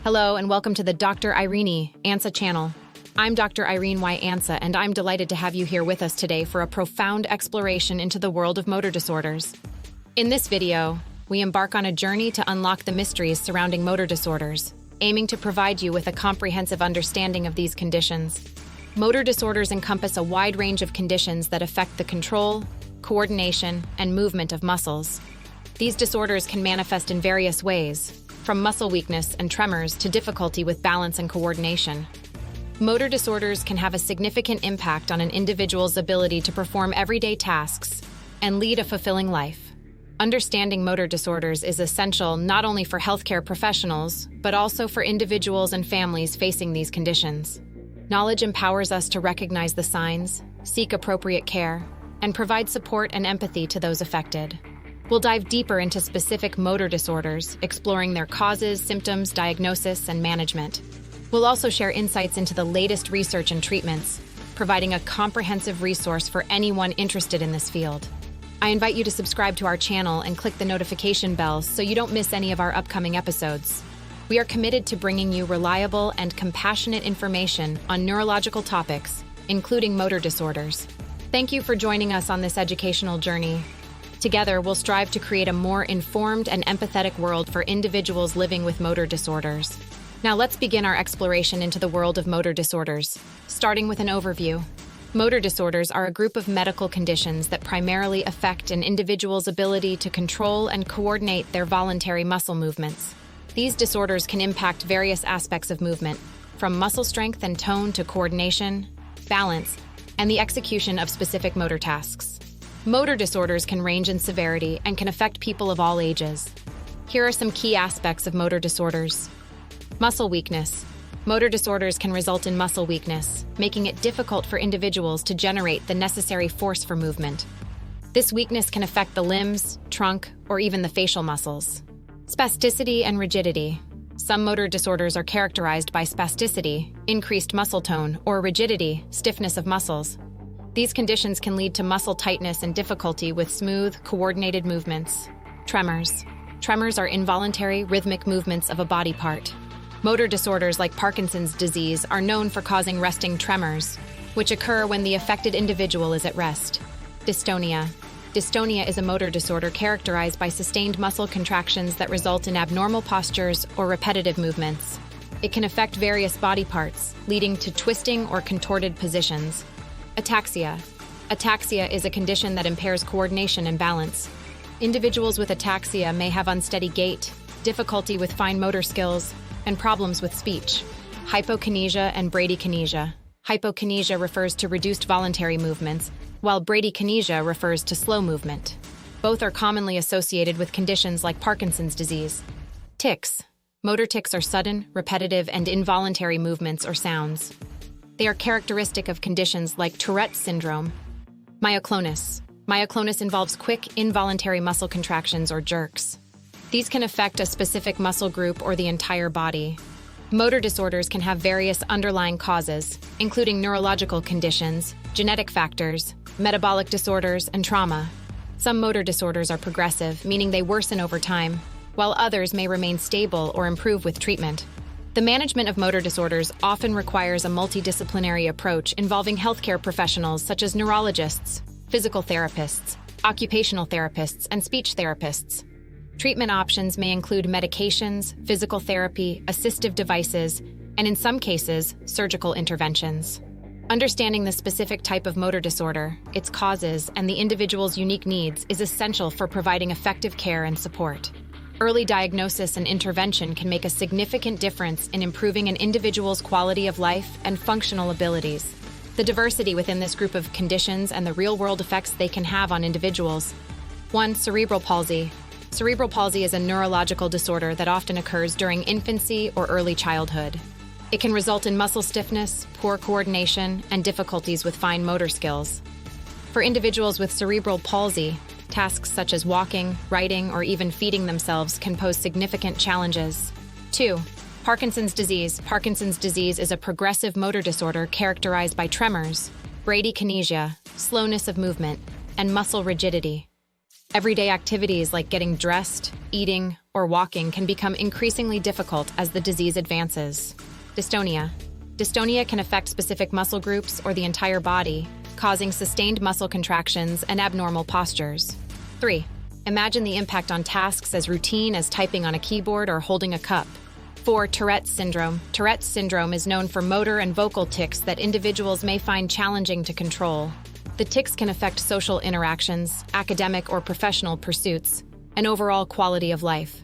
Hello and welcome to the Dr. Irene Ansah Channel. I'm Dr. Irene Y. Ansah, and I'm delighted to have you here with us today for a profound exploration into the world of motor disorders. In this video, we embark on a journey to unlock the mysteries surrounding motor disorders, aiming to provide you with a comprehensive understanding of these conditions. Motor disorders encompass a wide range of conditions that affect the control, coordination, and movement of muscles. These disorders can manifest in various ways, from muscle weakness and tremors to difficulty with balance and coordination. Motor disorders can have a significant impact on an individual's ability to perform everyday tasks and lead a fulfilling life. Understanding motor disorders is essential not only for healthcare professionals, but also for individuals and families facing these conditions. Knowledge empowers us to recognize the signs, seek appropriate care, and provide support and empathy to those affected. We'll dive deeper into specific motor disorders, exploring their causes, symptoms, diagnosis, and management. We'll also share insights into the latest research and treatments, providing a comprehensive resource for anyone interested in this field. I invite you to subscribe to our channel and click the notification bell so you don't miss any of our upcoming episodes. We are committed to bringing you reliable and compassionate information on neurological topics, including motor disorders. Thank you for joining us on this educational journey. Together, we'll strive to create a more informed and empathetic world for individuals living with motor disorders. Now let's begin our exploration into the world of motor disorders, starting with an overview. Motor disorders are a group of medical conditions that primarily affect an individual's ability to control and coordinate their voluntary muscle movements. These disorders can impact various aspects of movement, from muscle strength and tone to coordination, balance, and the execution of specific motor tasks. Motor disorders can range in severity and can affect people of all ages. Here are some key aspects of motor disorders. Muscle weakness. Motor disorders can result in muscle weakness, making it difficult for individuals to generate the necessary force for movement. This weakness can affect the limbs, trunk, or even the facial muscles. Spasticity and rigidity. Some motor disorders are characterized by spasticity, increased muscle tone, or rigidity, stiffness of muscles. These conditions can lead to muscle tightness and difficulty with smooth, coordinated movements. Tremors. Tremors are involuntary, rhythmic movements of a body part. Motor disorders like Parkinson's disease are known for causing resting tremors, which occur when the affected individual is at rest. Dystonia. Dystonia is a motor disorder characterized by sustained muscle contractions that result in abnormal postures or repetitive movements. It can affect various body parts, leading to twisting or contorted positions. Ataxia. Ataxia is a condition that impairs coordination and balance. Individuals with ataxia may have unsteady gait, difficulty with fine motor skills, and problems with speech. Hypokinesia and bradykinesia. Hypokinesia refers to reduced voluntary movements, while bradykinesia refers to slow movement. Both are commonly associated with conditions like Parkinson's disease. Tics. Motor tics are sudden, repetitive, and involuntary movements or sounds. They are characteristic of conditions like Tourette syndrome. Myoclonus. Myoclonus involves quick, involuntary muscle contractions or jerks. These can affect a specific muscle group or the entire body. Motor disorders can have various underlying causes, including neurological conditions, genetic factors, metabolic disorders, and trauma. Some motor disorders are progressive, meaning they worsen over time, while others may remain stable or improve with treatment. The management of motor disorders often requires a multidisciplinary approach involving healthcare professionals such as neurologists, physical therapists, occupational therapists, and speech therapists. Treatment options may include medications, physical therapy, assistive devices, and in some cases, surgical interventions. Understanding the specific type of motor disorder, its causes, and the individual's unique needs is essential for providing effective care and support. Early diagnosis and intervention can make a significant difference in improving an individual's quality of life and functional abilities. The diversity within this group of conditions and the real-world effects they can have on individuals. 1. Cerebral palsy. Cerebral palsy is a neurological disorder that often occurs during infancy or early childhood. It can result in muscle stiffness, poor coordination, and difficulties with fine motor skills. For individuals with cerebral palsy, tasks such as walking, writing, or even feeding themselves can pose significant challenges. 2. Parkinson's disease. Parkinson's disease is a progressive motor disorder characterized by tremors, bradykinesia, slowness of movement, and muscle rigidity. Everyday activities like getting dressed, eating, or walking can become increasingly difficult as the disease advances. Dystonia. Dystonia can affect specific muscle groups or the entire body, causing sustained muscle contractions and abnormal postures. 3. Imagine the impact on tasks as routine as typing on a keyboard or holding a cup. 4. Tourette's syndrome. Tourette's syndrome is known for motor and vocal tics that individuals may find challenging to control. The tics can affect social interactions, academic or professional pursuits, and overall quality of life.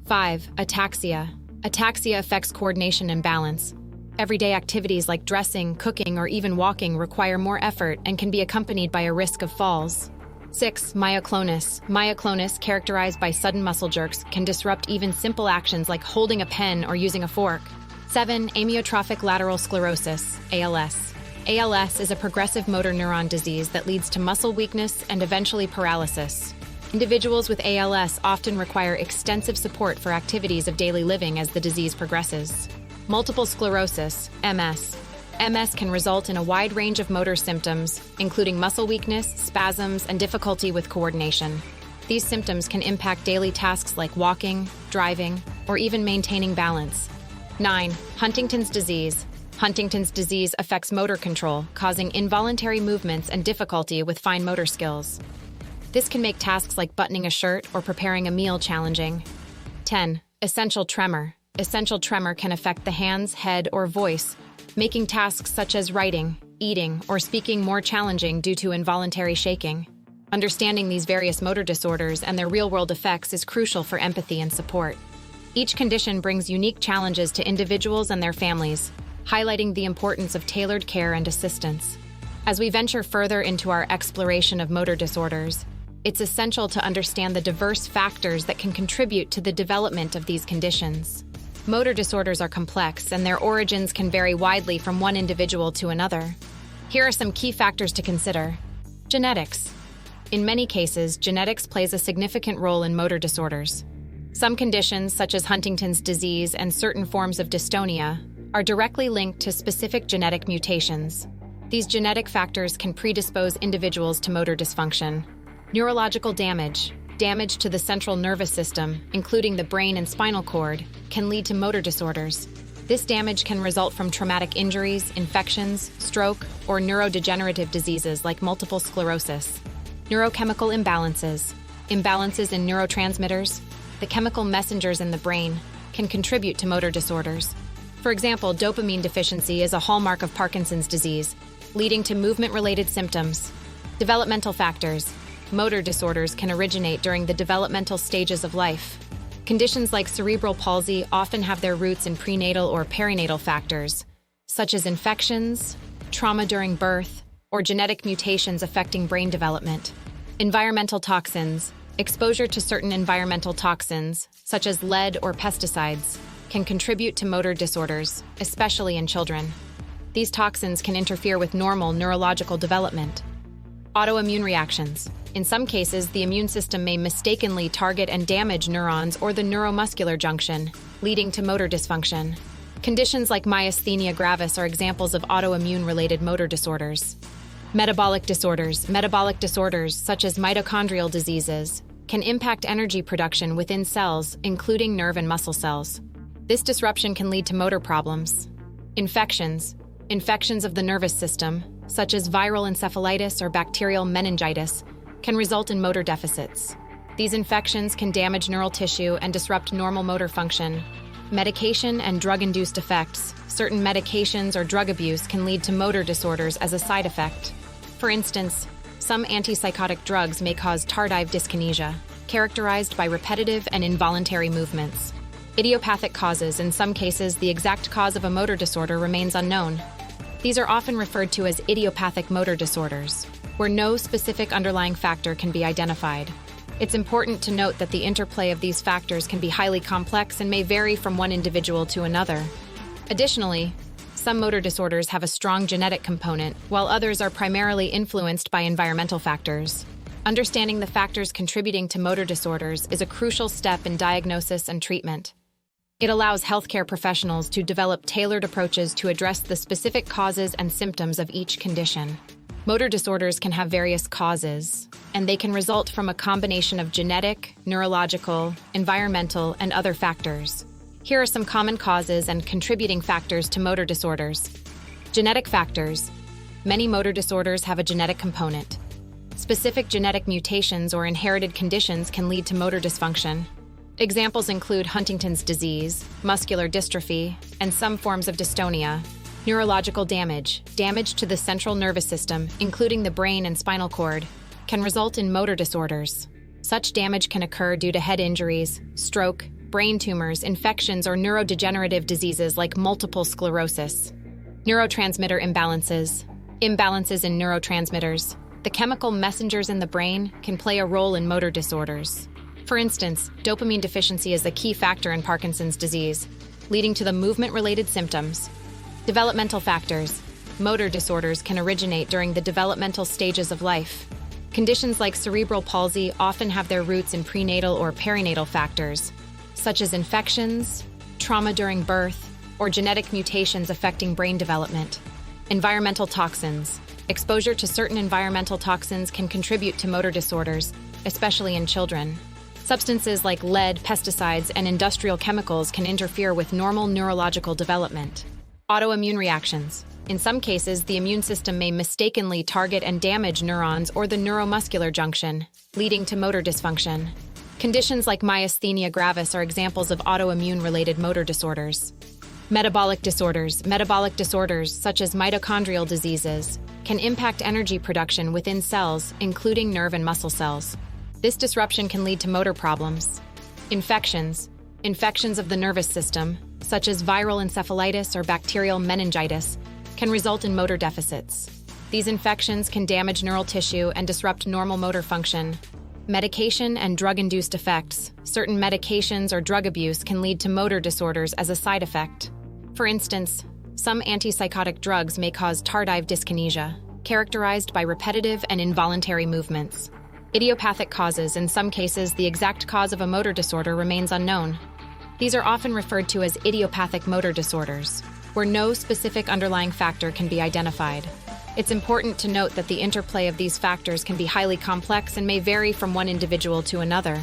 5. Ataxia. Ataxia affects coordination and balance. Everyday activities like dressing, cooking, or even walking require more effort and can be accompanied by a risk of falls. 6. Myoclonus. Myoclonus, characterized by sudden muscle jerks, can disrupt even simple actions like holding a pen or using a fork. 7. Amyotrophic lateral sclerosis, ALS. ALS is a progressive motor neuron disease that leads to muscle weakness and eventually paralysis. Individuals with ALS often require extensive support for activities of daily living as the disease progresses. Multiple sclerosis, MS. MS can result in a wide range of motor symptoms, including muscle weakness, spasms, and difficulty with coordination. These symptoms can impact daily tasks like walking, driving, or even maintaining balance. 9. Huntington's disease. Huntington's disease affects motor control, causing involuntary movements and difficulty with fine motor skills. This can make tasks like buttoning a shirt or preparing a meal challenging. 10. Essential tremor. Essential tremor can affect the hands, head, or voice, making tasks such as writing, eating, or speaking more challenging due to involuntary shaking. Understanding these various motor disorders and their real-world effects is crucial for empathy and support. Each condition brings unique challenges to individuals and their families, highlighting the importance of tailored care and assistance. As we venture further into our exploration of motor disorders, it's essential to understand the diverse factors that can contribute to the development of these conditions. Motor disorders are complex, and their origins can vary widely from one individual to another. Here are some key factors to consider. Genetics. In many cases, genetics plays a significant role in motor disorders. Some conditions, such as Huntington's disease and certain forms of dystonia, are directly linked to specific genetic mutations. These genetic factors can predispose individuals to motor dysfunction. Neurological damage. Damage to the central nervous system, including the brain and spinal cord, can lead to motor disorders. This damage can result from traumatic injuries, infections, stroke, or neurodegenerative diseases like multiple sclerosis. Neurochemical imbalances. Imbalances in neurotransmitters, the chemical messengers in the brain, can contribute to motor disorders. For example, dopamine deficiency is a hallmark of Parkinson's disease, leading to movement-related symptoms. Developmental factors. Motor disorders can originate during the developmental stages of life. Conditions like cerebral palsy often have their roots in prenatal or perinatal factors, such as infections, trauma during birth, or genetic mutations affecting brain development. Environmental toxins. Exposure to certain environmental toxins, such as lead or pesticides, can contribute to motor disorders, especially in children. These toxins can interfere with normal neurological development. Autoimmune reactions. In some cases, the immune system may mistakenly target and damage neurons or the neuromuscular junction, leading to motor dysfunction. Conditions like myasthenia gravis are examples of autoimmune-related motor disorders. Metabolic disorders. Metabolic disorders, such as mitochondrial diseases, can impact energy production within cells, including nerve and muscle cells. This disruption can lead to motor problems. Infections. Infections of the nervous system, such as viral encephalitis or bacterial meningitis, can result in motor deficits. These infections can damage neural tissue and disrupt normal motor function. Medication and drug-induced effects. Certain medications or drug abuse can lead to motor disorders as a side effect. For instance, some antipsychotic drugs may cause tardive dyskinesia, characterized by repetitive and involuntary movements. Idiopathic causes. In some cases, the exact cause of a motor disorder remains unknown. These are often referred to as idiopathic motor disorders, where no specific underlying factor can be identified. It's important to note that the interplay of these factors can be highly complex and may vary from one individual to another. Additionally, some motor disorders have a strong genetic component, while others are primarily influenced by environmental factors. Understanding the factors contributing to motor disorders is a crucial step in diagnosis and treatment. It allows healthcare professionals to develop tailored approaches to address the specific causes and symptoms of each condition. Motor disorders can have various causes, and they can result from a combination of genetic, neurological, environmental, and other factors. Here are some common causes and contributing factors to motor disorders. Genetic factors. Many motor disorders have a genetic component. Specific genetic mutations or inherited conditions can lead to motor dysfunction. Examples include Huntington's disease, muscular dystrophy, and some forms of dystonia. Neurological damage to the central nervous system, including the brain and spinal cord, can result in motor disorders. Such damage can occur due to head injuries, stroke, brain tumors, infections, or neurodegenerative diseases like multiple sclerosis. Neurotransmitter imbalances. Imbalances in neurotransmitters. The chemical messengers in the brain can play a role in motor disorders. For instance, dopamine deficiency is a key factor in Parkinson's disease, leading to the movement-related symptoms. Developmental factors. Motor disorders can originate during the developmental stages of life. Conditions like cerebral palsy often have their roots in prenatal or perinatal factors, such as infections, trauma during birth, or genetic mutations affecting brain development. Environmental toxins. Exposure to certain environmental toxins can contribute to motor disorders, especially in children. Substances like lead, pesticides, and industrial chemicals can interfere with normal neurological development. Autoimmune reactions. In some cases, the immune system may mistakenly target and damage neurons or the neuromuscular junction, leading to motor dysfunction. Conditions like myasthenia gravis are examples of autoimmune-related motor disorders. Metabolic disorders. Metabolic disorders, such as mitochondrial diseases, can impact energy production within cells, including nerve and muscle cells. This disruption can lead to motor problems. Infections. Infections of the nervous system, such as viral encephalitis or bacterial meningitis, can result in motor deficits. These infections can damage neural tissue and disrupt normal motor function. Medication and drug-induced effects. Certain medications or drug abuse can lead to motor disorders as a side effect. For instance, some antipsychotic drugs may cause tardive dyskinesia, characterized by repetitive and involuntary movements. Idiopathic causes. In some cases, the exact cause of a motor disorder remains unknown. These are often referred to as idiopathic motor disorders, where no specific underlying factor can be identified. It's important to note that the interplay of these factors can be highly complex and may vary from one individual to another.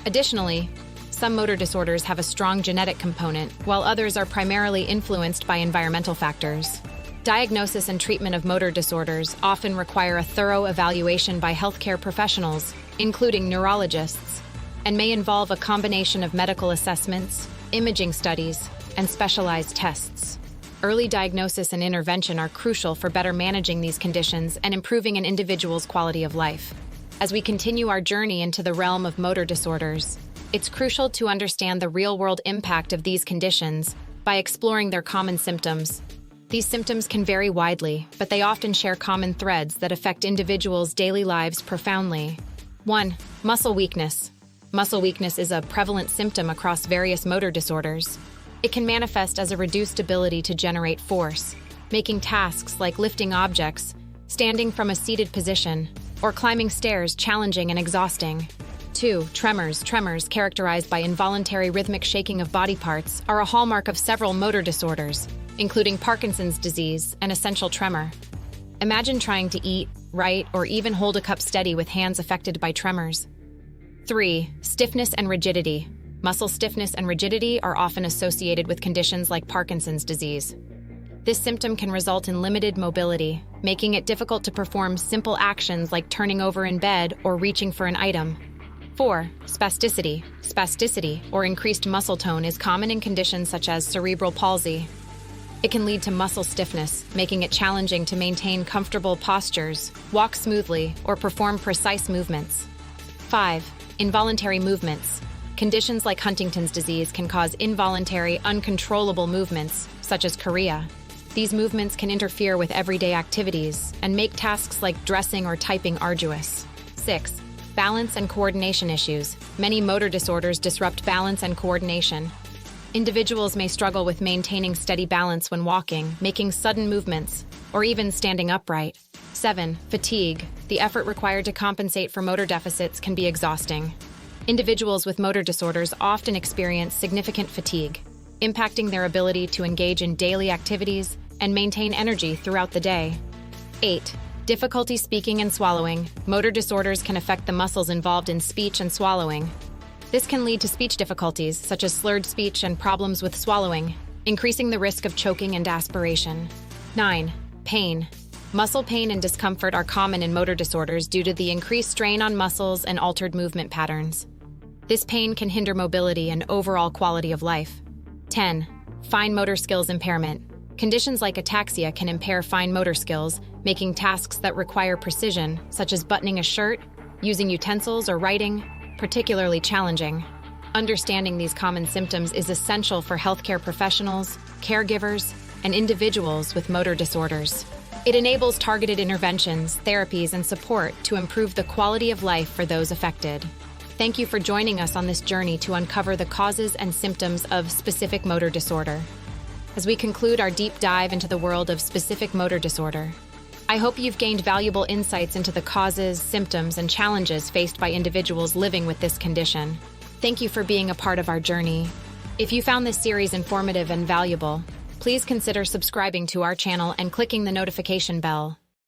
Additionally, some motor disorders have a strong genetic component, while others are primarily influenced by environmental factors. Diagnosis and treatment of motor disorders often require a thorough evaluation by healthcare professionals, including neurologists, and may involve a combination of medical assessments, imaging studies, and specialized tests. Early diagnosis and intervention are crucial for better managing these conditions and improving an individual's quality of life. As we continue our journey into the realm of motor disorders, it's crucial to understand the real-world impact of these conditions by exploring their common symptoms. These symptoms can vary widely, but they often share common threads that affect individuals' daily lives profoundly. 1. Muscle weakness. Muscle weakness is a prevalent symptom across various motor disorders. It can manifest as a reduced ability to generate force, making tasks like lifting objects, standing from a seated position, or climbing stairs challenging and exhausting. 2. Tremors. Tremors, characterized by involuntary rhythmic shaking of body parts, are a hallmark of several motor disorders, including Parkinson's disease and essential tremor. Imagine trying to eat, write, or even hold a cup steady with hands affected by tremors. 3. Stiffness and rigidity. Muscle stiffness and rigidity are often associated with conditions like Parkinson's disease. This symptom can result in limited mobility, making it difficult to perform simple actions like turning over in bed or reaching for an item. 4. Spasticity. Spasticity, or increased muscle tone, is common in conditions such as cerebral palsy. It can lead to muscle stiffness, making it challenging to maintain comfortable postures, walk smoothly, or perform precise movements. 5. Involuntary movements. Conditions like Huntington's disease can cause involuntary, uncontrollable movements, such as chorea. These movements can interfere with everyday activities and make tasks like dressing or typing arduous. 6. Balance and coordination issues. Many motor disorders disrupt balance and coordination. Individuals may struggle with maintaining steady balance when walking, making sudden movements, or even standing upright. 7. Fatigue. The effort required to compensate for motor deficits can be exhausting. Individuals with motor disorders often experience significant fatigue, impacting their ability to engage in daily activities and maintain energy throughout the day. 8. Difficulty speaking and swallowing. Motor disorders can affect the muscles involved in speech and swallowing. This can lead to speech difficulties, such as slurred speech and problems with swallowing, increasing the risk of choking and aspiration. 9. Pain. Muscle pain and discomfort are common in motor disorders due to the increased strain on muscles and altered movement patterns. This pain can hinder mobility and overall quality of life. 10. Fine motor skills impairment. Conditions like ataxia can impair fine motor skills, making tasks that require precision, such as buttoning a shirt, using utensils, or writing, particularly challenging. Understanding these common symptoms is essential for healthcare professionals, caregivers, and individuals with motor disorders. It enables targeted interventions, therapies, and support to improve the quality of life for those affected. Thank you for joining us on this journey to uncover the causes and symptoms of specific motor disorder. As we conclude our deep dive into the world of specific motor disorder, I hope you've gained valuable insights into the causes, symptoms, and challenges faced by individuals living with this condition. Thank you for being a part of our journey. If you found this series informative and valuable, please consider subscribing to our channel and clicking the notification bell